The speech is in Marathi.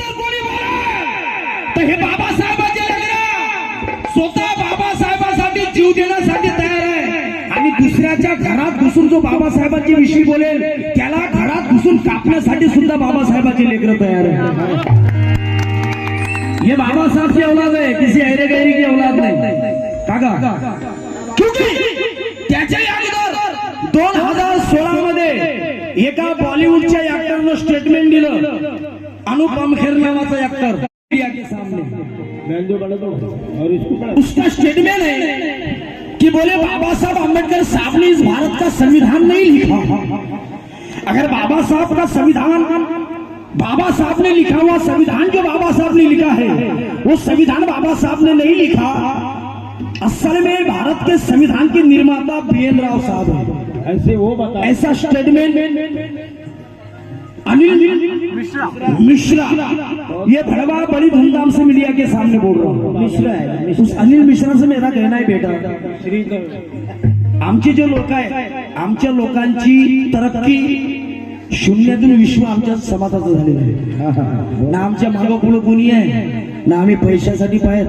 जर कोणी बोला तर हे बाबासाहेबांचे लेकरं स्वतः बाबासाहेबांसाठी जीव देण्यासाठी तयार आहे आणि दुसऱ्याच्या घरात घुसून जो बाबासाहेबांच्या विषयी बोलेल त्याला घरात घुसून कापण्यासाठी सुद्धा बाबासाहेबांचे लेकरं तयार आहे। ये बाबा साहब की औलाद है, किसी ऐरे गैरी की औलाद नहीं काका। क्योंकि त्याच्या अगोदर 2016 मध्ये एका बॉलिवूडच्या ऍक्टरनं स्टेटमेंट दिलं, अनुपम खेर नावाचा ऍक्टर मीडिया के सामने उसका स्टेटमेंट है कि बोले बाबा साहब अम्बेडकर साहब ने इस भारत का संविधान नहीं लिखा। अगर बाबा साहब का संविधान बाबा साहब ने लिखा हुआ संविधान जो बाबा साहब ने लिखा है वो संविधान बाबा साहब ने नहीं लिखा, असल में भारत के संविधान के निर्माता बीएन राव साहब हैं। ऐसे वो बता, ऐसा स्टेटमेंट अनिल मिश्रा ये भड़वा बड़ी धूमधाम से मीडिया के सामने बोल रहा हूँ। मिश्रा है, उस अनिल मिश्रा से मेरा कहना है बेटा, आमचे जे लोक आहे आमच्या लोकांची तरक्की शून्यातून विश्व आमच्या समाजाचं झालेलं आहे ना। आमच्या मागं पुढं कोणी आहे ना, आम्ही पैशासाठी पाहत